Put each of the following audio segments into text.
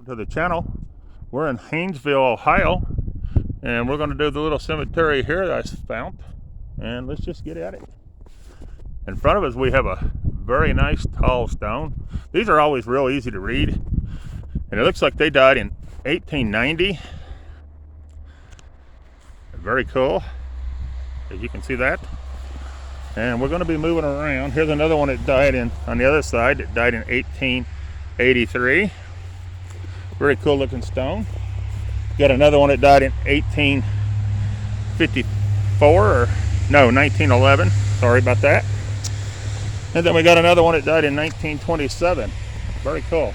welcome to the channel. We're in Haynesville, Ohio, and we're going to do the little cemetery here that I found, and let's just get at it. In front of us we have a very nice tall stone. These are always real easy to read, and it looks like they died in 1890. Very cool, as you can see that. And we're going to be moving around. Here's another one that died in on the other side. It died in 1883. Very cool looking stone. Got another one that died in 1854, or no, 1911. Sorry about that. And then we got another one that died in 1927. Very cool.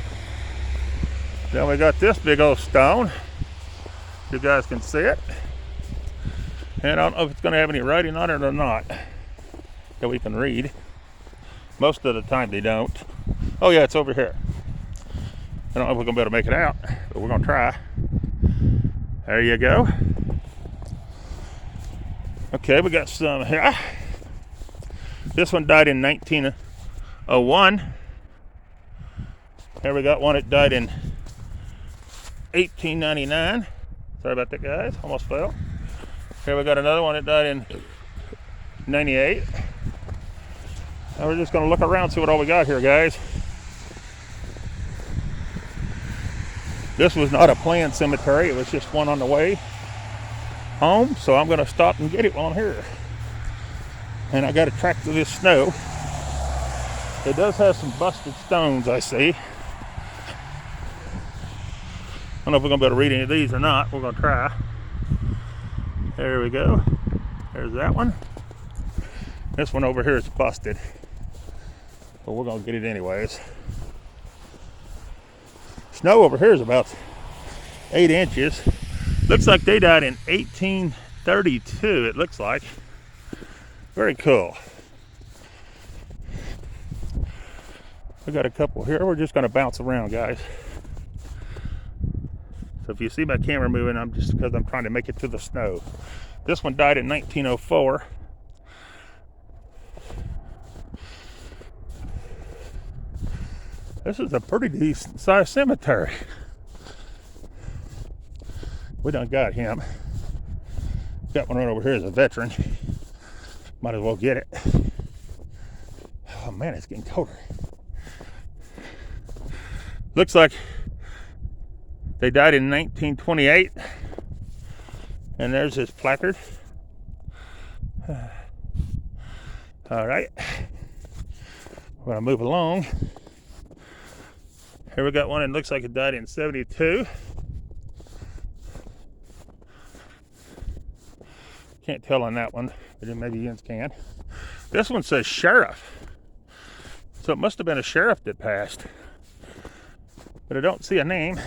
Then we got this big old stone. You guys can see it. And I don't know if it's going to have any writing on it or not that we can read. Most of the time they don't. Oh yeah, it's over here. I don't know if we're going to be able to make it out, but we're going to try. There you go. Okay, we got some here. This one died in 1901. Here we got one that died in 1899. Sorry about that, guys. Almost fell. Here we got another one that died in 98. Now we're just going to look around, see what all we got here, guys. This was not a planned cemetery. It was just one on the way home, so I'm going to stop and get it while I'm here. And I got to track through this snow. It does have some busted stones, I see. I don't know if we're going to be able to read any of these or not. We're going to try. There we go. There's that one. This one over here is busted, but we're going to get it anyways. Snow over here is about 8 inches. Looks like they died in 1832, it looks like. Very cool. We got a couple here. We're just going to bounce around, guys. So if you see my camera moving, I'm just because I'm trying to make it to the snow. This one died in 1904. This is a pretty decent sized cemetery. We done got him. Got one right over here as a veteran. Might as well get it. Oh man, it's getting colder. Looks like they died in 1928. And there's his placard. All right. We're gonna move along. Here we got one that looks like it died in 72. Can't tell on that one, but maybe you can. This one says sheriff. So it must have been a sheriff that passed. But I don't see a name.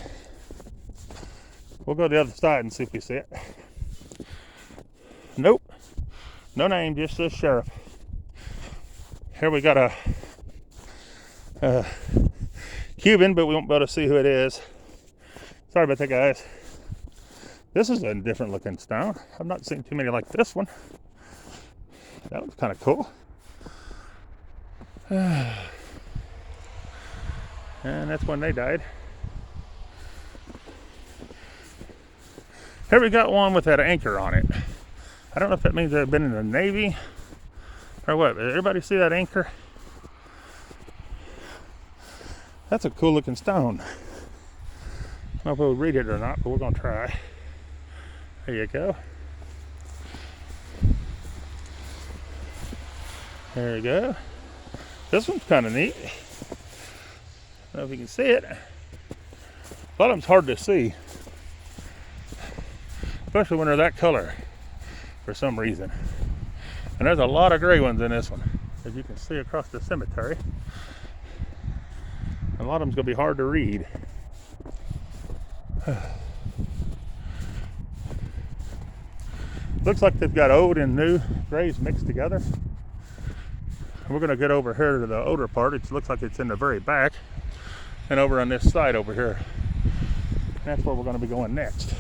We'll go to the other side and see if we see it. Nope. No name, just says sheriff. Here we got a Cuban, but we won't be able to see who it is. Sorry about that, guys. This is a different looking stone. I've not seen too many like this one. That was kind of cool. And that's when they died. Here we got one with that anchor on it. I don't know if that means they've been in the Navy or what. Everybody see that anchor? That's a cool looking stone. I don't know if we'll read it or not, but we're going to try. There you go. There you go. This one's kind of neat. I don't know if you can see it. A lot of them's hard to see, especially when they're that color for some reason. And there's a lot of gray ones in this one, as you can see across the cemetery. A lot of them's going to be hard to read. Looks like they've got old and new grays mixed together. We're going to get over here to the older part. It looks like it's in the very back. And over on this side over here. That's where we're going to be going next.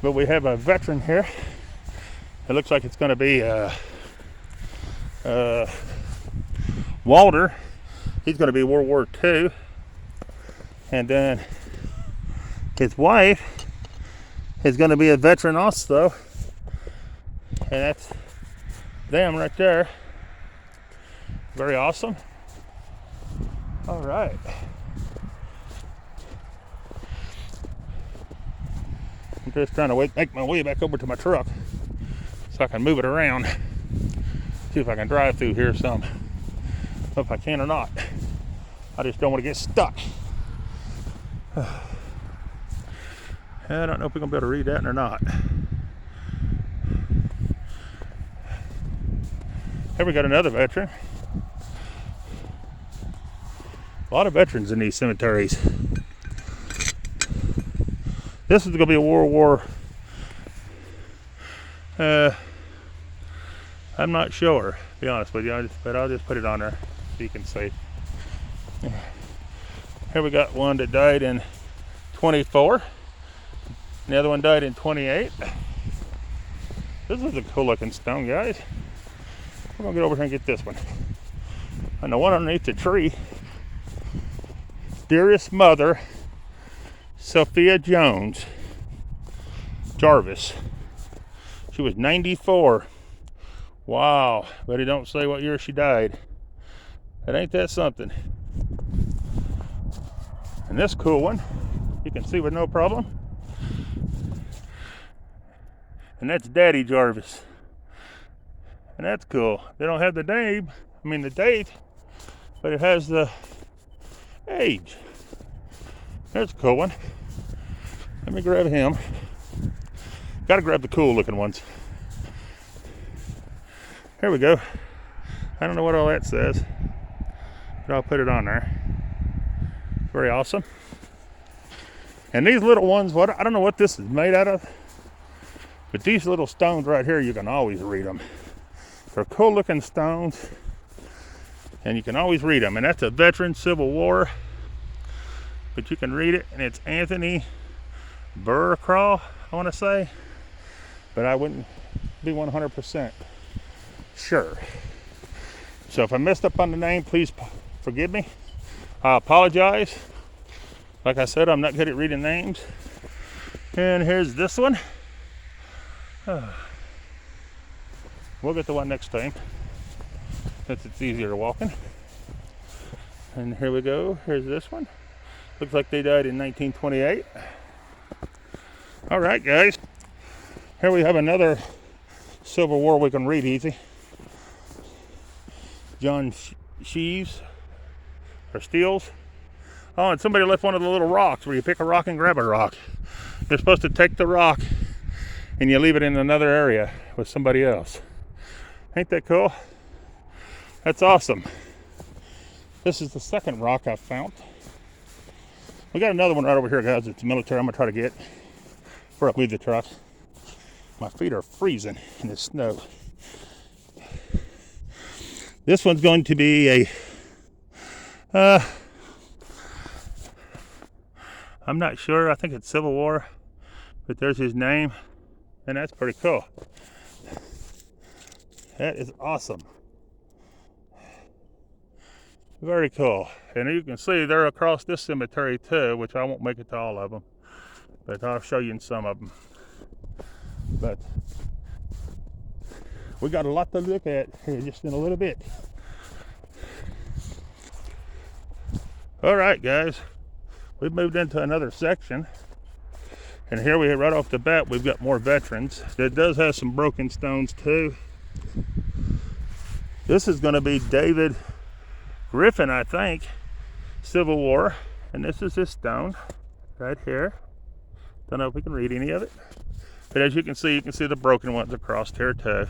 But we have a veteran here. It looks like it's going to be Walter. He's going to be World War II. And then His wife is going to be a veteran also. And that's them right there. Very awesome. All right. I'm just trying to make my way back over to my truck so I can move it around. See if I can drive through here some. If I can or not. I just don't want to get stuck. I don't know if we're going to be able to read that or not. Here we got another veteran. A lot of veterans in these cemeteries. This is going to be a World War. I'm not sure, to be honest with you, but I'll just put it on there so you can see. Here we got one that died in 24. The other one died in 28. This is a cool looking stone, guys. We're gonna get over here and get this one. And the one underneath the tree, dearest mother, Sophia Jones Jarvis. She was 94. Wow, but it don't say what year she died. It ain't that something. And this cool one, you can see with no problem. And that's Daddy Jarvis. And that's cool. They don't have the name, the date, but it has the age. There's a cool one. Let me grab him. Gotta grab the cool looking ones. Here we go. I don't know what all that says, but I'll put it on there. Very awesome. And these little ones, I don't know what this is made out of, but these little stones right here, you can always read them. They're cool looking stones, and you can always read them. And that's a veteran Civil War, but you can read it, and it's Anthony Burcraw, I want to say, but I wouldn't be 100% sure. So if I messed up on the name, please forgive me. I apologize. Like I said, I'm not good at reading names. And here's this one. We'll get the one next time, since it's easier walking. And here we go. Here's this one. Looks like they died in 1928. All right, guys. Here we have another Civil War we can read easy. John Sheaves or Steels. Oh, and somebody left one of the little rocks where you pick a rock and grab a rock. You're supposed to take the rock and you leave it in another area with somebody else. Ain't that cool? That's awesome. This is the second rock I found. We got another one right over here, guys. It's military. I'm gonna try to get before I leave the truck. My feet are freezing in the snow. This one's going to be a, I'm not sure. I think it's Civil War, but there's his name, and that's pretty cool. That is awesome. Very cool. And you can see they're across this cemetery too, which I won't make it to all of them, but I'll show you in some of them. But we got a lot to look at here just in a little bit. All right, guys, we've moved into another section, and here we right off the bat we've got more veterans. It does have some broken stones too. This is going to be David Griffin, I think, Civil War, and this is his stone right here. Don't know if we can read any of it, but as you can see the broken ones across here too.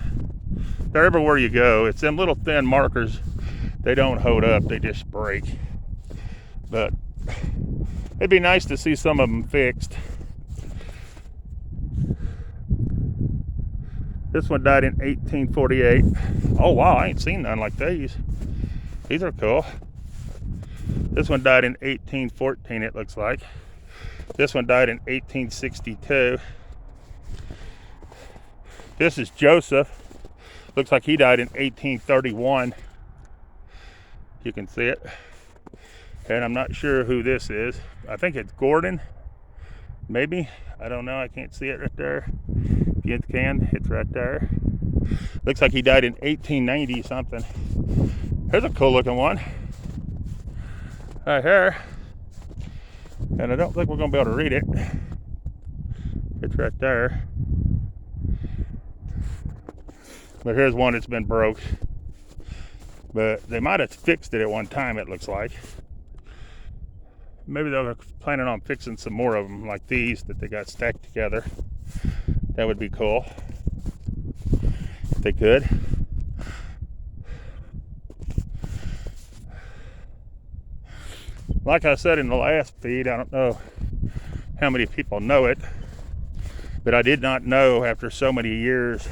They're everywhere you go. It's them little thin markers. They don't hold up, they just break. But it'd be nice to see some of them fixed. This one died in 1848. Oh wow, I ain't seen none like these. These are cool. This one died in 1814, it looks like. This one died in 1862. This is Joseph. Looks like he died in 1831. You can see it. And I'm not sure who this is. I think it's Gordon. Maybe. I don't know. I can't see it right there. If you can, it's right there. Looks like he died in 1890 something. Here's a cool looking one. Right here. And I don't think we're going to be able to read it. It's right there. But here's one that's been broke. But they might have fixed it at one time, it looks like. Maybe they're planning on fixing some more of them like these that they got stacked together. That would be cool if they could. Like I said in the last feed, I don't know how many people know it, but I did not know after so many years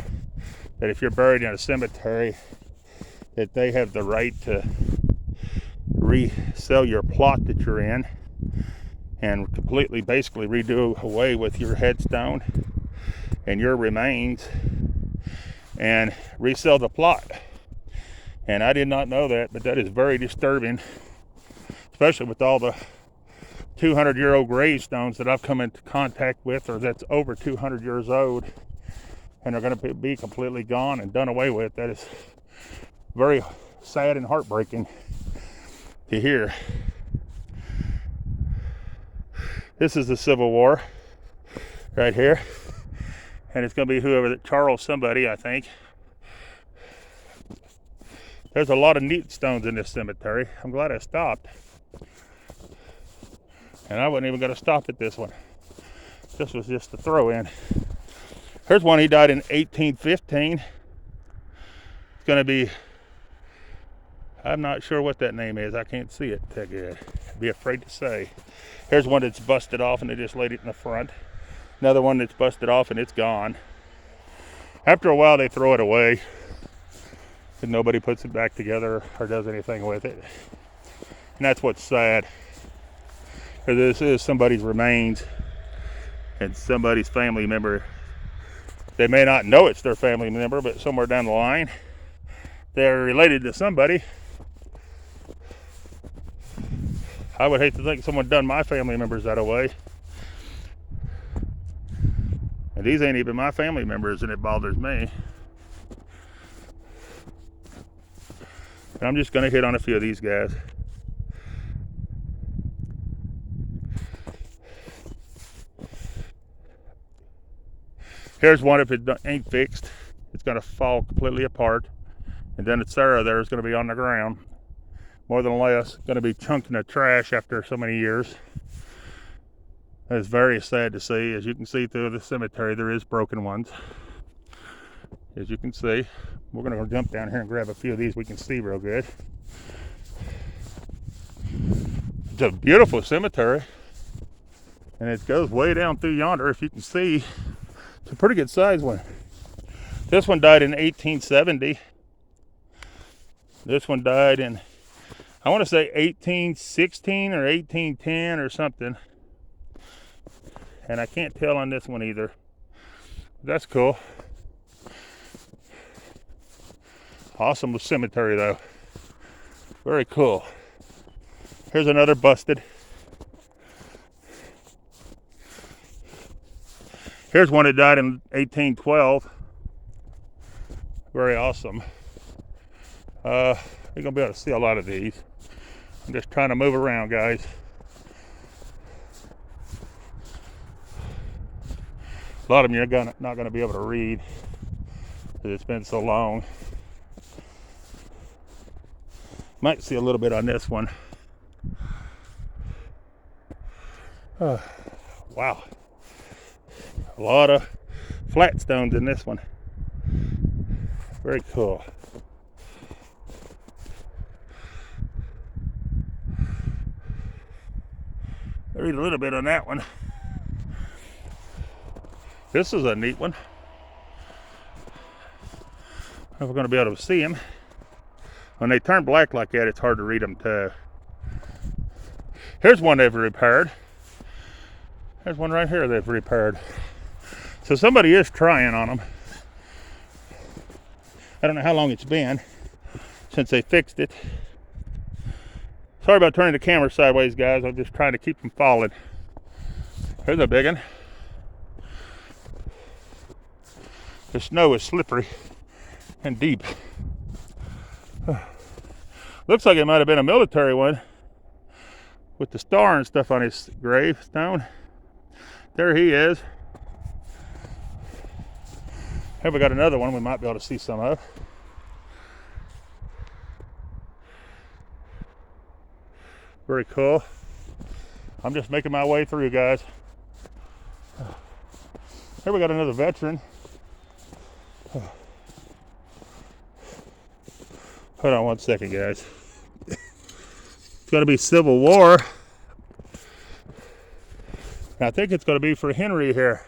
that if you're buried in a cemetery that they have the right to resell your plot that you're in and completely basically redo away with your headstone and your remains and resell the plot. And I did not know that, but that is very disturbing, especially with all the 200-year-old gravestones that I've come into contact with, or that's over 200 years old, and are going to be completely gone and done away with. That is very sad and heartbreaking to hear. This is the Civil War right here, and it's going to be whoever that Charles somebody, I think. There's a lot of neat stones in this cemetery. I'm glad I stopped. And I wasn't even going to stop at this one. This was just a throw in. Here's one, he died in 1815. It's going to be, I'm not sure what that name is. I can't see it that good. I'd be afraid to say. Here's one that's busted off and they just laid it in the front. Another one that's busted off and it's gone. After a while they throw it away and nobody puts it back together or does anything with it. And that's what's sad. Because this is somebody's remains and somebody's family member. They may not know it's their family member, but somewhere down the line they're related to somebody. I would hate to think someone done my family members that way. And these ain't even my family members, and it bothers me. And I'm just going to hit on a few of these guys. Here's one, if it ain't fixed, it's going to fall completely apart. And then it's Sarah there is going to be on the ground. More than less, going to be chunked in the trash after so many years. It's very sad to see. As you can see through the cemetery, there is broken ones. As you can see, we're going to jump down here and grab a few of these we can see real good. It's a beautiful cemetery. And it goes way down through yonder, if you can see. It's a pretty good size one. This one died in 1870. This one died in, I want to say 1816 or 1810 or something. And I can't tell on this one either. That's cool. Awesome cemetery though. Very cool. Here's another busted. Here's one that died in 1812. Very awesome. You're going to be able to see a lot of these. I'm just trying to move around, guys. A lot of them you're not going to be able to read because it's been so long. Might see a little bit on this one. Wow. A lot of flat stones in this one. Very cool. I'll read a little bit on that one. This is a neat one. I don't know if we're going to be able to see them. When they turn black like that, it's hard to read them too. Here's one they've repaired. There's one right here they've repaired. So somebody is trying on them. I don't know how long it's been since they fixed it. Sorry about turning the camera sideways, guys. I'm just trying to keep from falling. Here's a big one. The snow is slippery and deep. Looks like it might have been a military one with the star and stuff on his gravestone. There he is. Here we got another one we might be able to see some of. Very cool. I'm just making my way through, guys. Here we got another veteran. Hold on one second, guys. It's going to be Civil War. I think it's going to be for Henry here.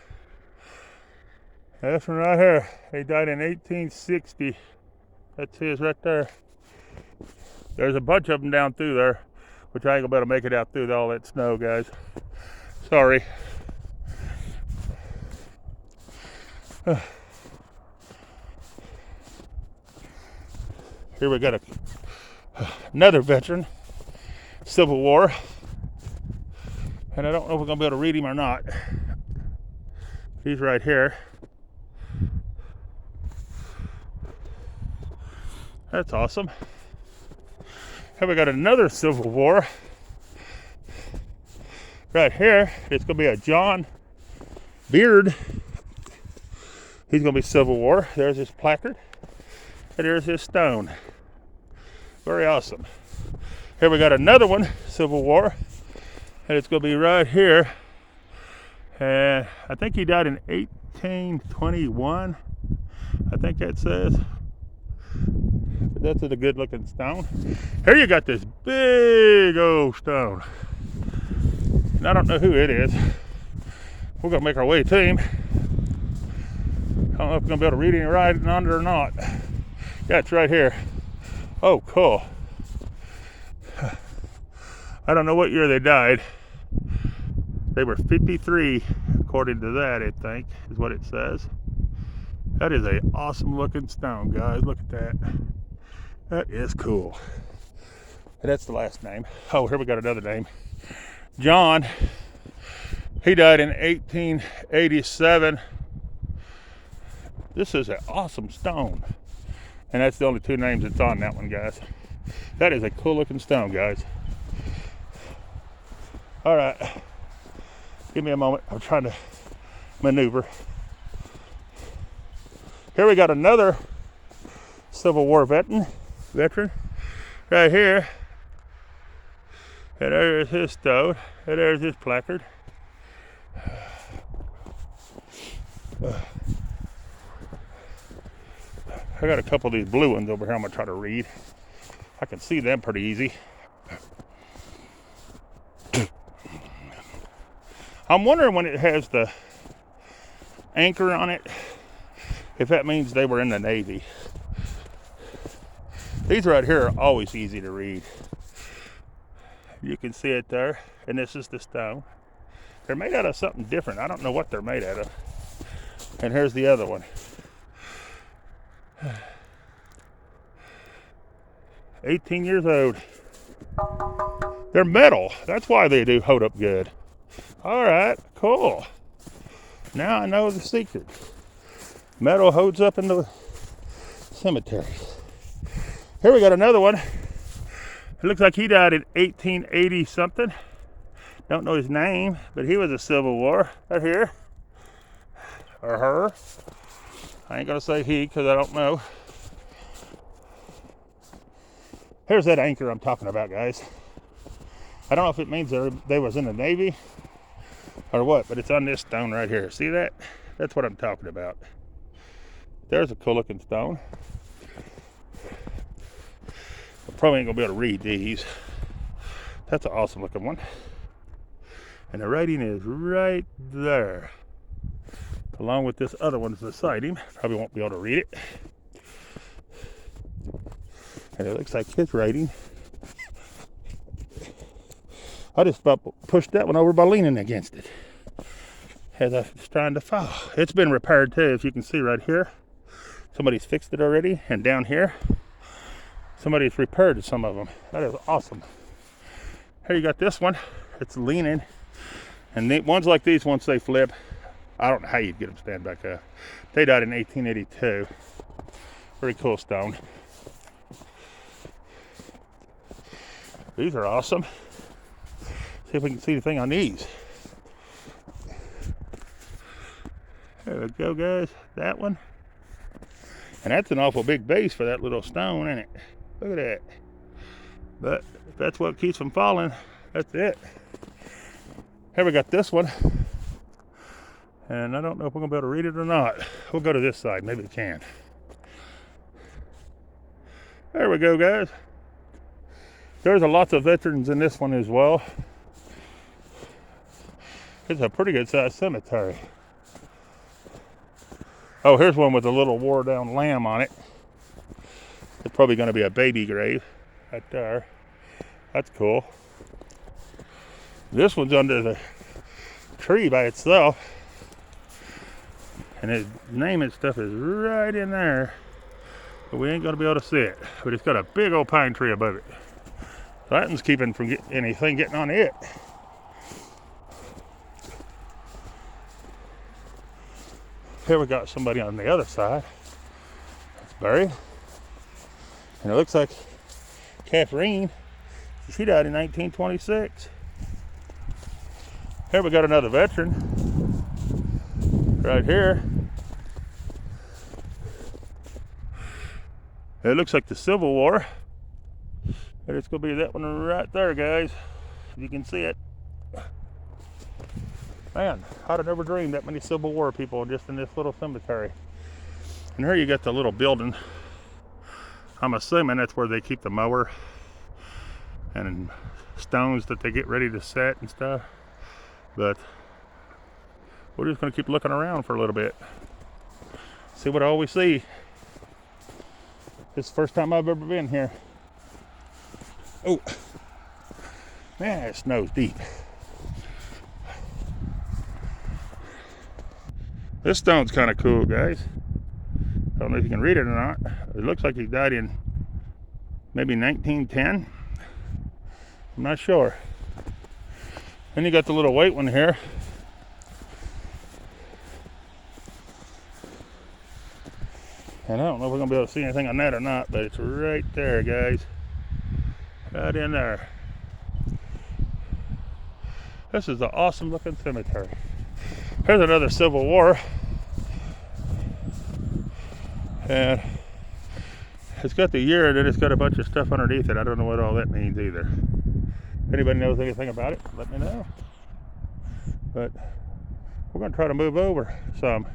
This one right here. He died in 1860. That's his right there. There's a bunch of them down through there, which I ain't gonna be able to make it out through all that snow, guys. Sorry. Here we got another veteran, Civil War. And I don't know if we're gonna be able to read him or not. He's right here. That's awesome. Here we got another Civil War. Right here, it's gonna be a John Beard. He's gonna be Civil War. There's his placard. And there's his stone. Very awesome. Here we got another one, Civil War. And it's gonna be right here. And I think he died in 1821. I think that says. But that's a good looking stone. Here you got this big old stone. And I don't know who it is. We're gonna make our way to him. I don't know if we're gonna be able to read any writing on it or not. Yeah, it's right here. Oh, cool. I don't know what year they died. They were 53, according to that, I think, is what it says. That is an awesome looking stone, guys. Look at that. That is cool. And that's the last name. Oh, here we got another name. John. He died in 1887. This is an awesome stone. And that's the only two names that's on that one, guys. That is a cool looking stone, guys. All right. Give me a moment. I'm trying to maneuver. Here we got another Civil War veteran right here. And there's his stone. And there's his placard. I got a couple of these blue ones over here I'm going to try to read. I can see them pretty easy. I'm wondering when it has the anchor on it, if that means they were in the Navy. These right here are always easy to read. You can see it there, and this is the stone. They're made out of something different. I don't know what they're made out of. And here's the other one. 18 years old. They're metal. That's why they do hold up good. All right, cool. Now I know the secret. Metal holds up in the cemetery. Here we got another one. It looks like he died in 1880 something. Don't know his name, but he was a Civil War. Right here. Or her. I ain't gonna say he because I don't know. Here's that anchor I'm talking about, guys. I don't know if it means they was in the Navy or what, but it's on this stone right here. See that? That's what I'm talking about. There's a cool looking stone. I probably ain't gonna be able to read these. That's an awesome looking one. And the writing is right there. Along with this other one beside him. Probably won't be able to read it. And it looks like his writing. I just about pushed that one over by leaning against it as I was trying to fall. It's been repaired too, if you can see right here. Somebody's fixed it already. And down here, somebody's repaired some of them. That is awesome. Here you got this one. It's leaning And ones like these, once they flip, I don't know how you'd get them stand back up. They died in 1882. Very cool stone. These are awesome. See if we can see anything on these. There we go, guys. That one. And that's an awful big base for that little stone, isn't it? Look at that. But if that's what keeps them falling, that's it. Here we got this one. And I don't know if we're going to be able to read it or not. We'll go to this side. Maybe we can. There we go, guys. There's lots of veterans in this one as well. It's a pretty good sized cemetery. Oh, here's one with a little wore down lamb on it. It's probably going to be a baby grave right there. That's cool. This one's under the tree by itself. And his name and stuff is right in there. But we ain't going to be able to see it. But it's got a big old pine tree above it. So that one's keeping from anything getting on it. Here we got somebody on the other side. It's buried. And it looks like Catherine, she died in 1926. Here we got another veteran. Right here. It looks like the Civil War. And it's going to be that one right there, guys. If you can see it. Man, I'd have never dreamed that many Civil War people just in this little cemetery. And here you got the little building. I'm assuming that's where they keep the mower and stones that they get ready to set and stuff. But we're just going to keep looking around for a little bit. See what all we see. This is the first time I've ever been here. Oh, man, it snows deep. This stone's kind of cool, guys. I don't know if you can read it or not. It looks like he died in maybe 1910. I'm not sure. Then you got the little white one here. And I don't know if we're going to be able to see anything on that or not, but it's right there, guys. Right in there. This is an awesome looking cemetery. Here's another Civil War. And it's got the year and then it's got a bunch of stuff underneath it. I don't know what all that means either. If anybody knows anything about it, let me know. But we're going to try to move over some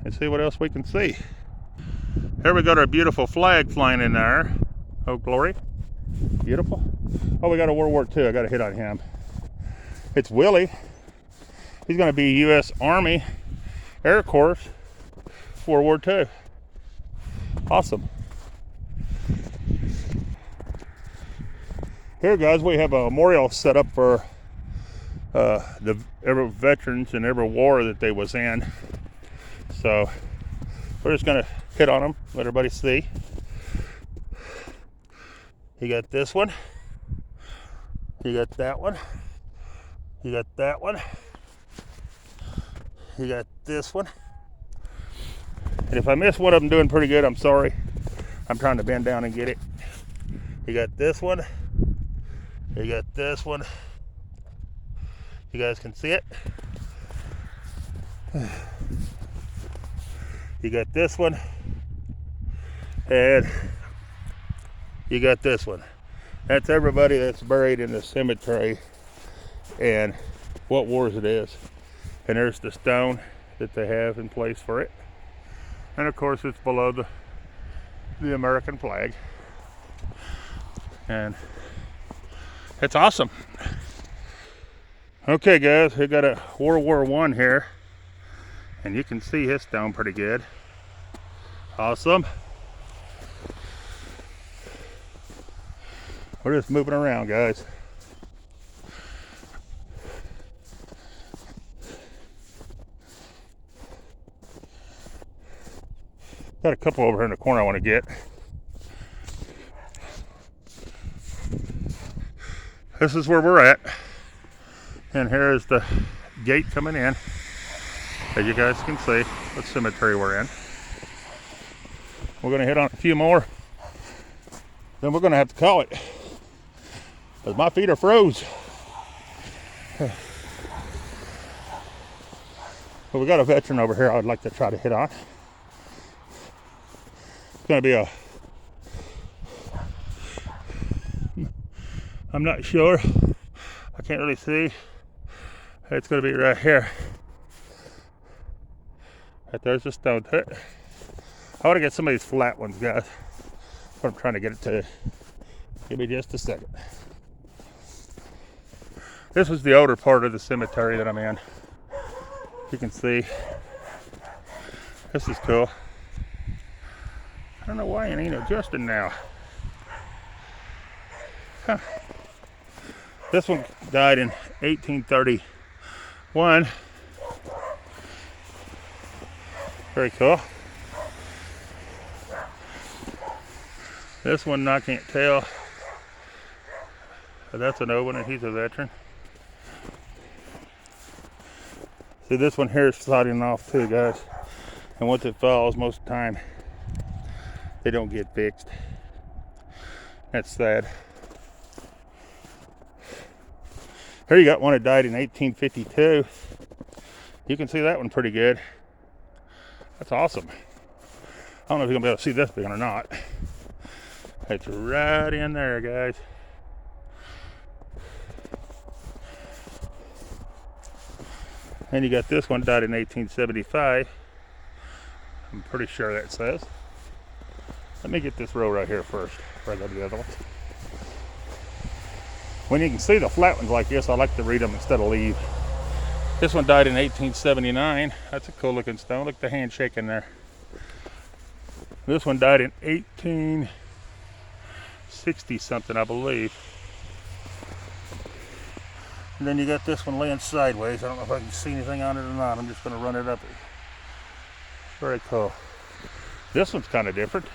and see what else we can see. Here we got our beautiful flag flying in there. Oh, glory. Beautiful. Oh, we got a World War II. I got a hit on him. It's Willie. He's going to be U.S. Army Air Corps, World War II. Awesome. Here, guys, we have a memorial set up for every veterans in every war that they was in. So we're just going to hit on them, let everybody see. You got this one. You got that one. You got that one. You got this one. And if I miss one of them doing pretty good, I'm sorry. I'm trying to bend down and get it. You got this one. You got this one. You guys can see it. You got this one. And you got this one. That's everybody that's buried in the cemetery and what wars it is. And there's the stone that they have in place for it. And of course it's below the American flag. And it's awesome. Okay, guys, we got a World War I here. And you can see his stone pretty good. Awesome. We're just moving around, guys. Got a couple over here in the corner I want to get. This is where we're at. And here is the gate coming in. As you guys can see, what cemetery we're in. We're going to hit on a few more. Then we're going to have to call it, because my feet are froze. But we got a veteran over here I'd like to try to hit on. It's going to be a, I'm not sure. I can't really see. It's going to be right here. Right there's the stone to it. I want to get some of these flat ones, guys. But I'm trying to get it to. Give me just a second. This was the older part of the cemetery that I'm in. You can see. This is cool. I don't know why it ain't adjusting now. Huh. This one died in 1831. Very cool. This one I can't tell. But that's an old one and he's a veteran. See, this one here is sliding off too, guys. And once it falls, most of the time, they don't get fixed. That's sad. Here you got one that died in 1852. You can see that one pretty good. That's awesome. I don't know if you're gonna be able to see this big or not. It's right in there, guys. And you got this one died in 1875. I'm pretty sure that says. Let me get this row right here first before I go to the other one. When you can see the flat ones like this, I like to read them instead of leave. This one died in 1879. That's a cool looking stone. Look at the hand shaking there. This one died in 1860 something, I believe. And then you got this one laying sideways. I don't know if I can see anything on it or not. I'm just going to run it up. Very cool. This one's kind of different.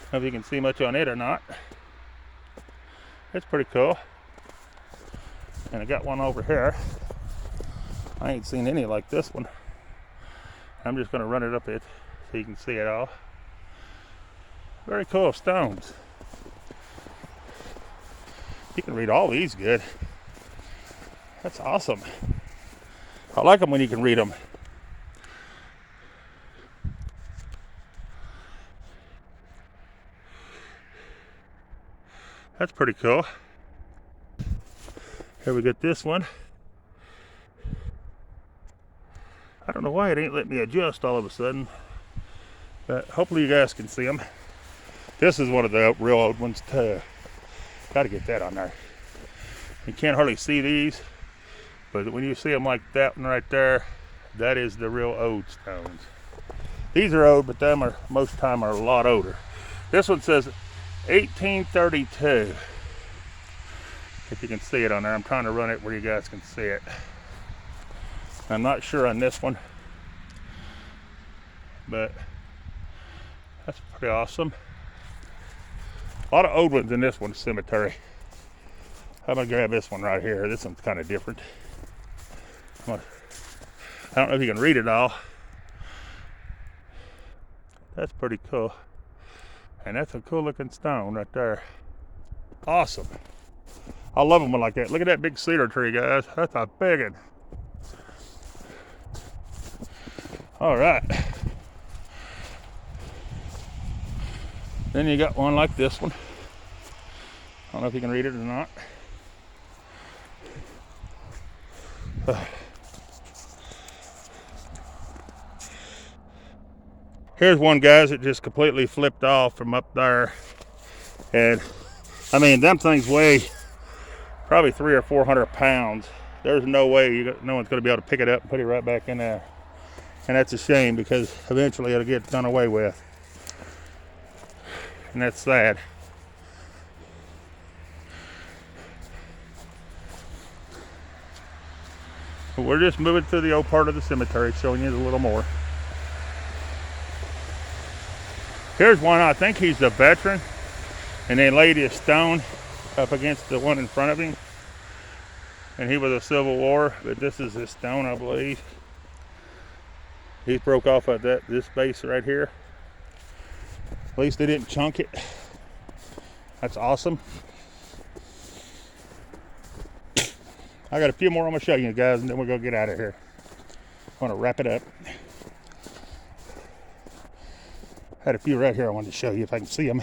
I don't know if you can see much on it or not. It's pretty cool. And I got one over here. I ain't seen any like this one. I'm just going to run it up it so you can see it all. Very cool stones. You can read all these good. That's awesome. I like them when you can read them. That's pretty cool. Here we got this one. I don't know why it ain't letting me adjust all of a sudden, but hopefully you guys can see them. This is one of the real old ones too. Got to get that on there. You can't hardly see these, but when you see them like that one right there, that is the real old stones. These are old, but them are most of the time are a lot older. This one says 1832. If you can see it on there, I'm trying to run it where you guys can see it. I'm not sure on this one, but that's pretty awesome. A lot of old ones in this one cemetery. I'm gonna grab this one right here. This one's kind of different. I don't know if you can read it all. That's pretty cool. And that's a cool looking stone right there. Awesome. I love them like that. Look at that big cedar tree, guys. That's a big one. All right. Then you got one like this one. I don't know if you can read it or not. Here's one, guys, that just completely flipped off from up there. And I mean, them things weigh probably 300 or 400 pounds. There's no way no one's going to be able to pick it up and put it right back in there. And that's a shame, because eventually it'll get done away with. And that's sad. But we're just moving through the old part of the cemetery, showing you a little more. Here's one, I think he's a veteran, and they laid his stone up against the one in front of him. And he was a Civil War, but this is his stone, I believe. He broke off of this base right here. At least they didn't chunk it. That's awesome. I got a few more I'm gonna show you guys, and then we're gonna get out of here. I want to wrap it up. Had a few right here I wanted to show you if I can see them.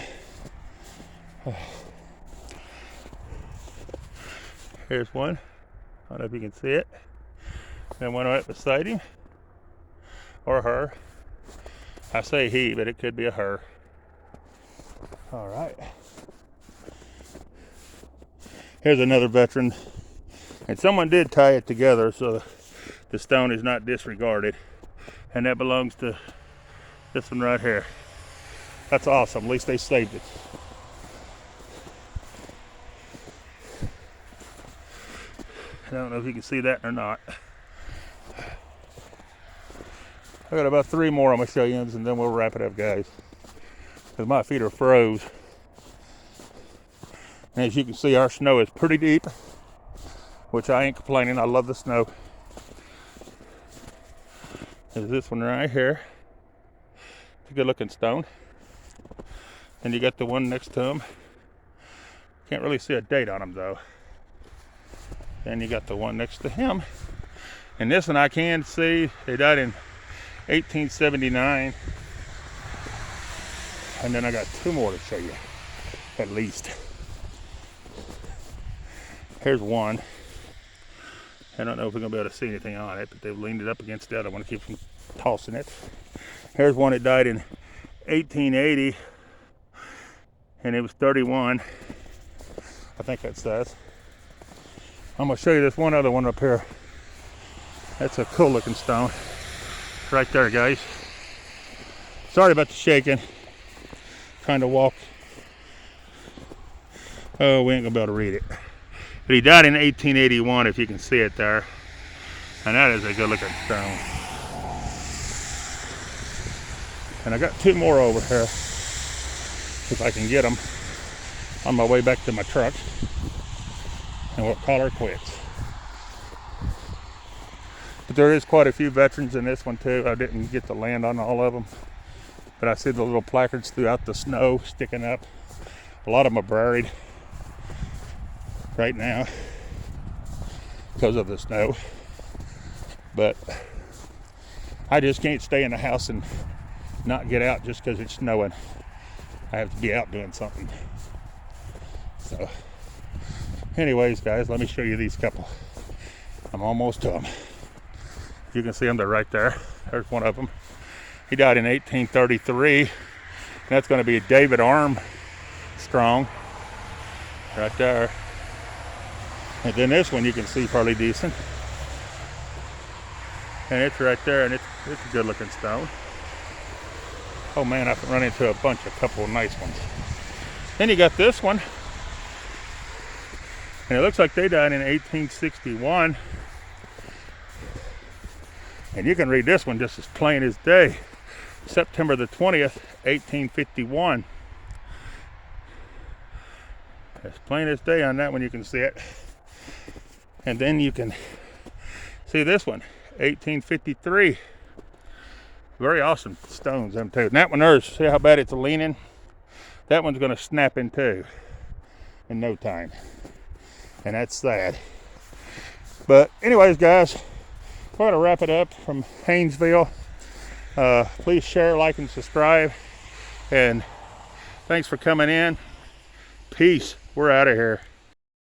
Here's one. I don't know if you can see it. Then one right beside him, or her. I say he, but it could be a her. All right. Here's another veteran. And someone did tie it together so the stone is not disregarded. And that belongs to this one right here. That's awesome. At least they saved it. I don't know if you can see that or not. I got about 3 more I'm going to show you, and then we'll wrap it up, guys. Because my feet are froze. And as you can see, our snow is pretty deep, which I ain't complaining. I love the snow. There's this one right here. It's a good looking stone. And you got the one next to him. Can't really see a date on him though. Then you got the one next to him. And this one I can see, they died in 1879. And then I got 2 more to show you, at least. Here's one. I don't know if we're gonna be able to see anything on it, but they've leaned it up against the other one to keep from tossing it. Here's one that died in 1880, and it was 31. I think that says. I'm gonna show you this one other one up here. That's a cool looking stone. Right there, guys. Sorry about the shaking. Trying to walk. Oh, we ain't gonna be able to read it. But he died in 1881, if you can see it there. And that is a good looking stone. And I got 2 more over here, if I can get them, on my way back to my truck. And we'll call her quits. But there is quite a few veterans in this one too. I didn't get to land on all of them. But I see the little placards throughout the snow sticking up. A lot of them are buried right now because of the snow. But I just can't stay in the house and not get out just because it's snowing. I have to be out doing something. So anyways, guys, let me show you these couple. I'm almost to them. You can see them, they're right there. There's one of them. He died in 1833. And that's going to be David Armstrong right there. And then this one you can see fairly decent. And it's right there, and it's a good looking stone. Oh man, I've run into a couple of nice ones. Then you got this one. And it looks like they died in 1861. And you can read this one just as plain as day. September the 20th, 1851. As plain as day on that one, you can see it. And then you can see this one, 1853. Very awesome stones, them too. And that one there, see how bad it's leaning? That one's gonna snap in two in no time. And that's sad. But anyways, guys, we're gonna wrap it up from Haynesville. Please share, like, and subscribe. And thanks for coming in. Peace. We're out of here.